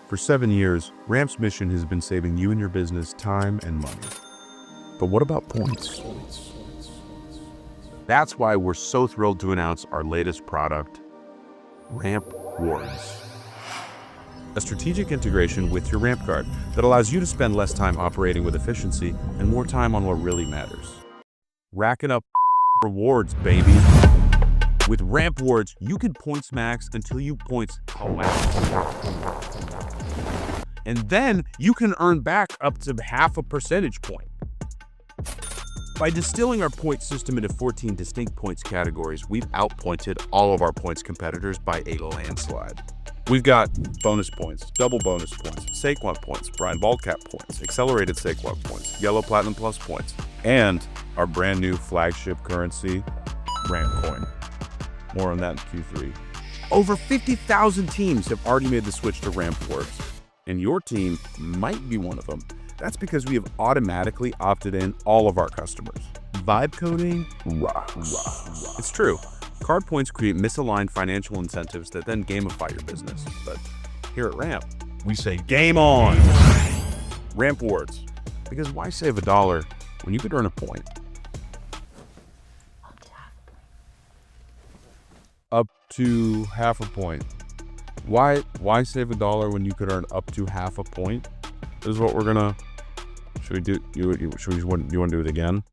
For 7 years, Ramp's mission has been saving you and your business time and money. But what about points? That's why we're so thrilled to announce our latest product, Rampwards. A strategic integration with your Ramp card that allows you to spend less time operating with efficiency and more time on what really matters. Racking up rewards, baby. With Rampwards, you can points max until you points collapse. And then you can earn back up to half a percentage point. By distilling our point system into 14 distinct points categories, we've outpointed all of our points competitors by a landslide. We've got bonus points, double bonus points, Saquon points, Brian Baldcap points, accelerated Saquon points, Yellow Platinum Plus points, and our brand new flagship currency, Ramp Coin. More on that in Q3. Over 50,000 teams have already made the switch to Rampwards, and your team might be one of them. That's because we have automatically opted in all of our customers. Vibe coding rocks. It's true. Card points create misaligned financial incentives that then gamify your business. But here at Ramp, we say game on. Rampwards. Because why save $1 when you could earn a point? Up to half a point. Why save $1 when you could earn up to half a point? This is what we're gonna. Should we do? You want to do it again?